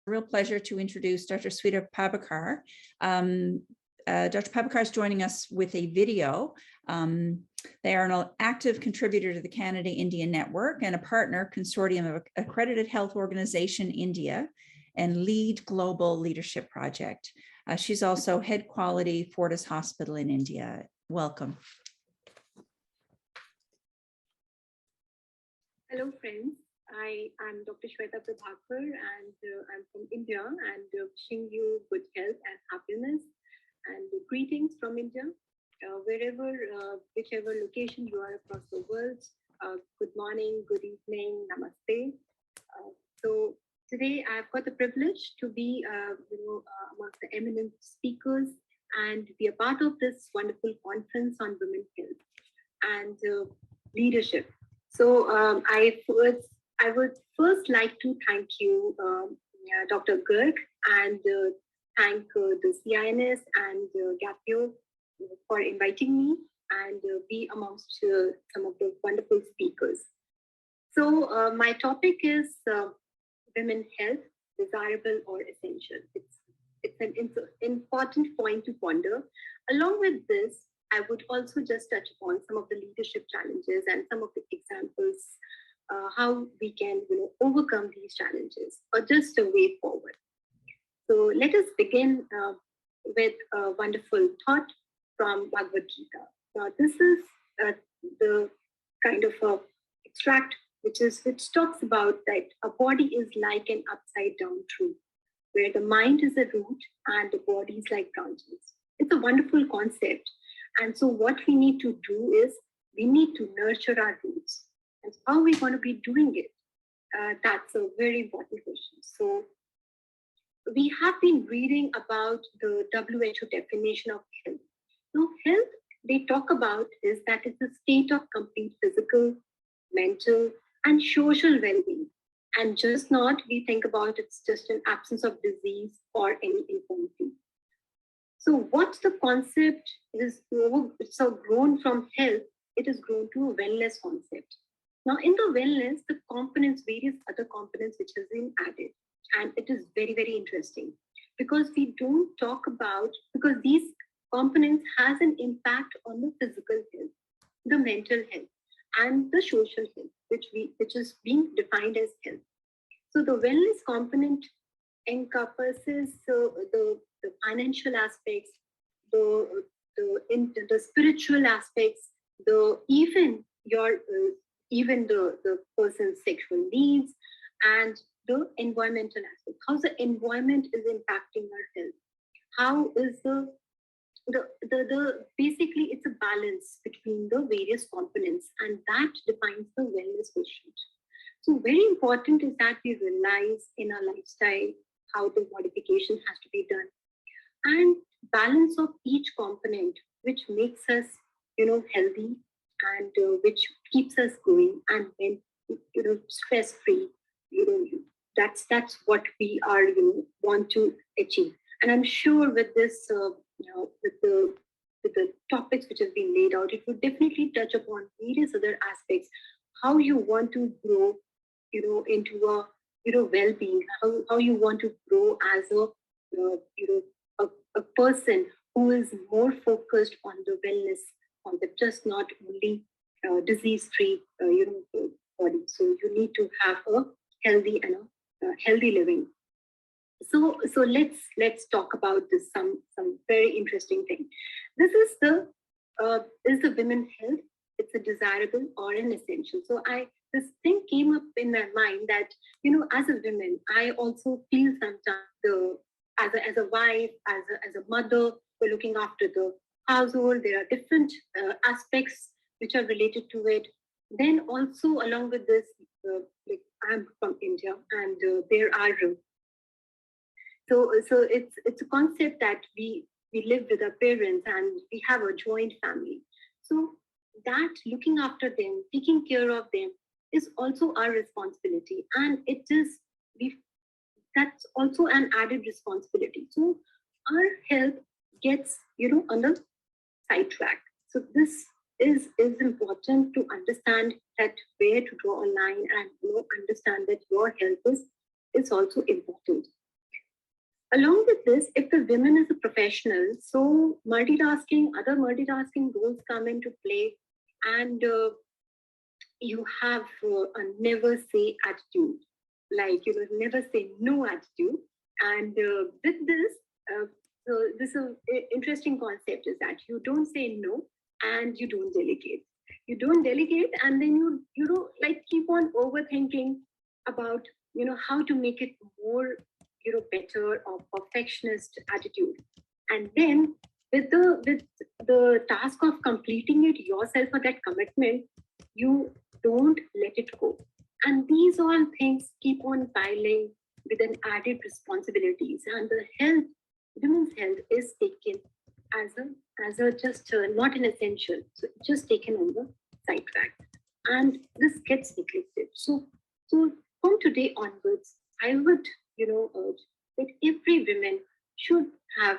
Real pleasure to introduce Dr. Shweta Prabhakar. Dr. Prabhakar is joining us with a video. They are an active contributor to the Canada-India Network and a partner consortium of Accredited Health Organization India and Lead Global Leadership Project. She's also Head Quality Fortis Hospital in India. Welcome. Hello, friends. I am Dr. Shweta Prabhakar and I'm from India and wishing you good health and happiness and greetings from India. Whichever location you are across the world, good morning, good evening, namaste. So today I've got the privilege to be amongst the eminent speakers and be a part of this wonderful conference on women's health and leadership. So I would first like to thank you, Dr. Garg, and thank the CINI and GAPIO for inviting me and be amongst some of the wonderful speakers. So my topic is women's health, desirable or essential. It's an important point to ponder. Along with this, I would also just touch upon some of the leadership challenges and some of the examples how we can overcome these challenges or just a way forward. So let us begin with a wonderful thought from Bhagvad Gita. Now, this is the kind of extract which talks about that a body is like an upside down tree, where the mind is a root and the body is like branches. It's a wonderful concept. And so what we need to do is we need to nurture our roots. And how are we going to be doing it? That's a very important question. So we have been reading about the WHO definition of health. Now, health they talk about is that it's a state of complete physical, mental, and social well-being. And just not, we think about it's just an absence of disease or any infirmity. So what the concept is, it's grown from health, it is grown to a wellness concept. Now in the wellness, the components, various other components which has been added. And it is very, very interesting because we don't talk about, because these components has an impact on the physical health, the mental health, and the social health, which is being defined as health. So the wellness component encompasses the financial aspects, the spiritual aspects, even the person's sexual needs, and the environmental aspect. How the environment is impacting our health. How is basically it's a balance between the various components, and that defines the wellness quotient. So very important is that we realize in our lifestyle how the modification has to be done, and balance of each component, which makes us, healthy and which keeps us going and then, stress-free. That's what we are, want to achieve. And I'm sure with this, with the topics which have been laid out, it would definitely touch upon various other aspects, how you want to grow, into a, well-being, how you want to grow as a person who is more focused on the wellness concept, just not only disease-free, body. So you need to have a healthy and a healthy living. So let's talk about this some very interesting thing. This is the women's health. It's a desirable or an essential. So this thing came up in my mind that as a woman, I also feel sometimes as a wife, as a mother, we're looking after the household. There are different aspects which are related to it. Then also along with this, like I'm from India, and there are so it's a concept that we live with our parents and we have a joint family. So that looking after them, taking care of them is also our responsibility, and that's also an added responsibility. So our health gets on the sidetrack. So this is important to understand that where to draw a line and understand that your health is also important. along with this, if the women is a professional, so other multitasking roles come into play, and you have a never say attitude, like, never say no attitude. And with this, so this is interesting concept is that you don't say no and you don't delegate. You don't delegate, and then you know, like, keep on overthinking about, how to make it more, better, or perfectionist attitude. And then with the task of completing it yourself, or that commitment, you don't let it go. And these all things keep on piling with an added responsibilities, and the health, women's health, is taken as a just not an essential, so just taken on the sidetrack, and this gets neglected. So from today onwards, I would, urge that every woman should have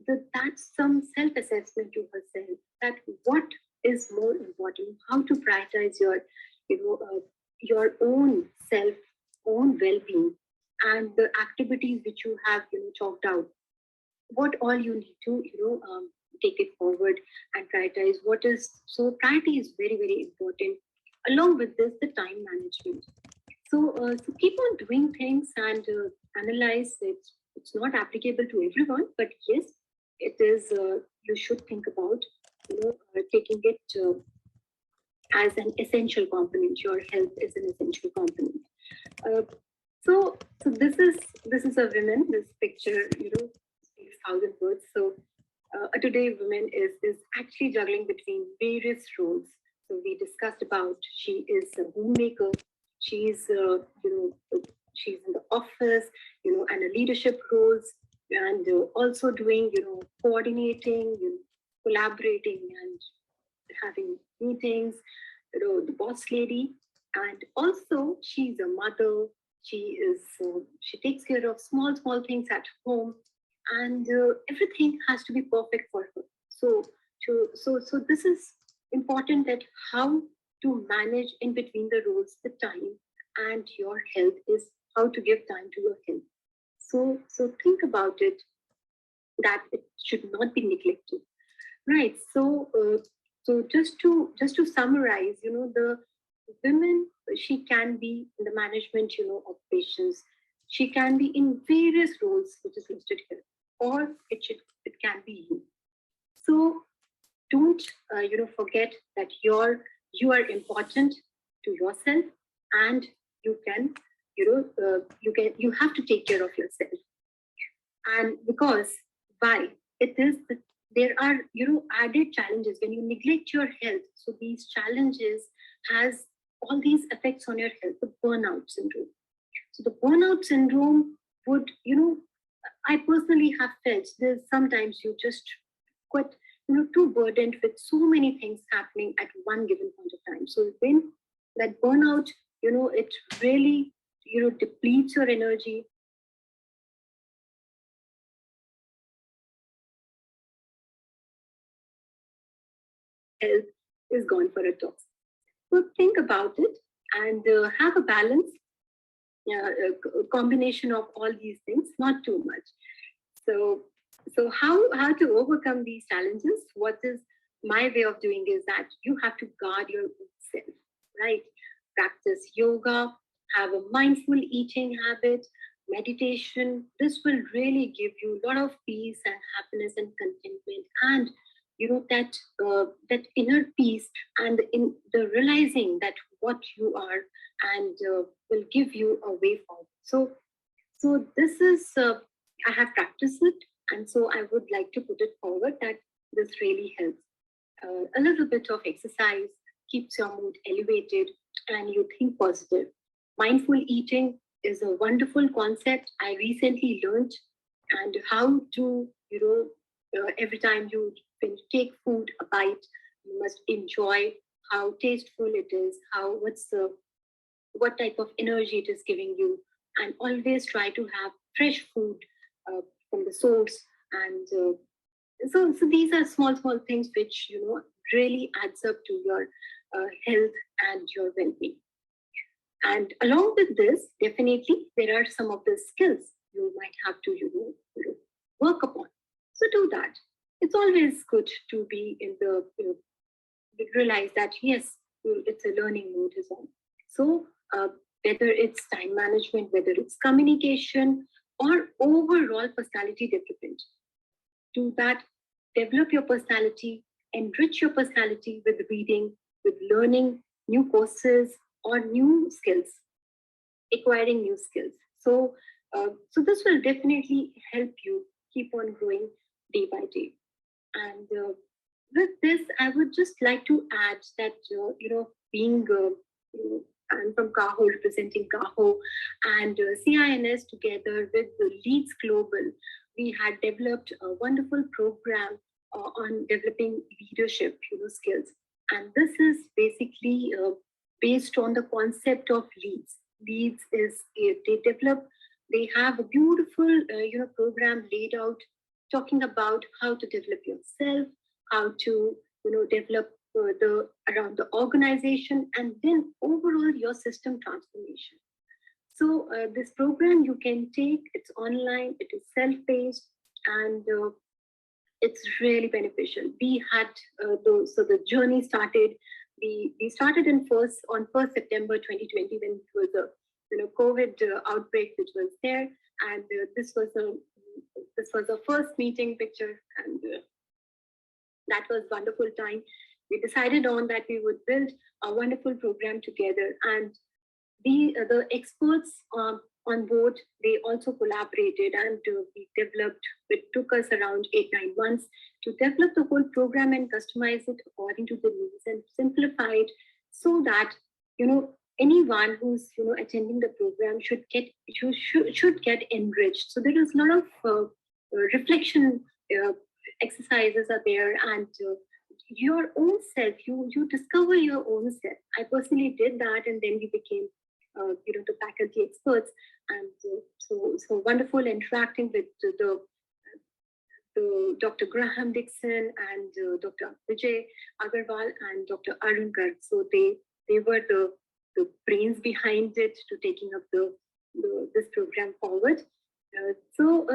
that's some self-assessment to herself, that what is more important, how to prioritize your own self, own well-being, and the activities which you have, chalked out, what all you need to, take it forward and prioritize what is. So priority is very, very important. Along with this, the time management. So keep on doing things, and analyze it. It's not applicable to everyone, but yes, it is. You should think about, taking it as an essential component. Your health is an essential component. So this is a woman. This picture, speaks 1,000 words. So today, woman is actually juggling between various roles. So we discussed about, she is a homemaker. She's she's in the office, and a leadership roles, and also doing, coordinating, collaborating, and having meetings, the boss lady. And also she's a mother. She takes care of small things at home, and everything has to be perfect for her. So this is important, that how to manage in between the roles, the time, and your health is how to give time to your health. So think about it, that it should not be neglected, right? So just to summarize, the women, she can be in the management, of patients. She can be in various roles which is listed here, or it can be you. So don't forget that you are important to yourself, and you can you have to take care of yourself. And because why it is that there are added challenges when you neglect your health. So these challenges has all these effects on your health, the burnout syndrome. So the burnout syndrome would, I personally have felt there's sometimes you just quite too burdened with so many things happening at one given point of time. So then that burnout, it really depletes your energy. Health is gone for a toss. So think about it, and have a balance, a combination of all these things, not too much. So how to overcome these challenges? What is my way of doing is that you have to guard your self, right? Practice yoga, have a mindful eating habit, meditation. This will really give you a lot of peace and happiness and contentment, and that inner peace, and in the realizing that what you are, and will give you a way forward. So this is I have practiced it, and so I would like to put it forward that this really helps. A little bit of exercise keeps your mood elevated, and you think positive. Mindful eating is a wonderful concept I recently learned, and how to every time when you take food, a bite, you must enjoy how tasteful it is, what type of energy it is giving you, and always try to have fresh food from the source. And so these are small things which really adds up to your health and your well-being. And along with this, definitely there are some of the skills you might have to, work upon. So do that. It's always good to be in the, realize that yes, it's a learning mode is on. So whether it's time management, whether it's communication, or overall personality development, do that. Develop your personality, enrich your personality with reading, with learning new courses or new skills, acquiring new skills. So, so this will definitely help you keep on growing day by day. And with this, I would just like to add that, being, I'm from Kaho, representing Kaho, and CINS together with the Leads Global, we had developed a wonderful program on developing leadership, skills. And this is basically based on the concept of leads. Leads is they have a beautiful, program laid out, talking about how to develop yourself, how to, develop around the organization, and then overall your system transformation. So this program you can take, it's online, it is self-paced, and it's really beneficial. We had so the journey started. We started on 1st September 2020 when it was a COVID outbreak which was there, and this was a first meeting picture, and that was wonderful time. We decided on that we would build a wonderful program together, and the experts on board, they also collaborated, and we developed. It took us around 8-9 months to develop the whole program and customize it according to the needs and simplify it, so that anyone who's attending the program should get enriched. So there is a lot of reflection exercises are there, and your own self, you discover your own self. I personally did that, and then we became the faculty experts, and so wonderful interacting with the Dr. Graham Dixon and Dr. Vijay Agarwal and Dr. Arun Garg. So they were the brains behind it to taking up this program forward. So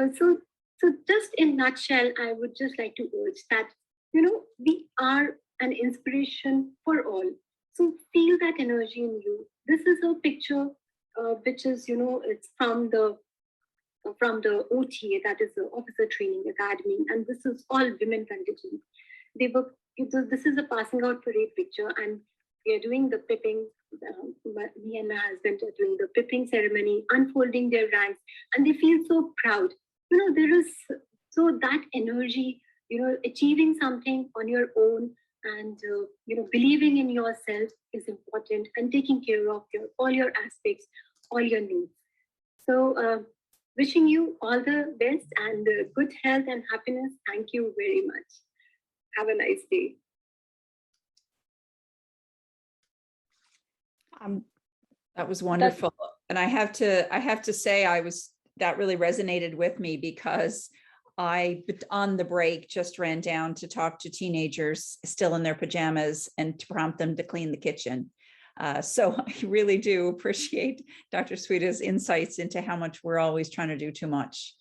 just in a nutshell, I would just like to urge that we are an inspiration for all. So feel that energy in you. This is a picture which is it's from the OTA, that is the Officer Training Academy, and this is all women contingent. This is a passing out parade picture, and we are doing the pipping. Me and my husband are doing the pipping ceremony, unfolding their ranks, and they feel so proud. There is so that energy, achieving something on your own, and believing in yourself is important, and taking care of all your aspects, all your needs. So wishing you all the best and good health and happiness. Thank you very much. Have a nice day. That was wonderful. And I have to say, that really resonated with me, because I, on the break, just ran down to talk to teenagers still in their pajamas and to prompt them to clean the kitchen. So I really do appreciate Dr. Shweta's insights into how much we're always trying to do too much.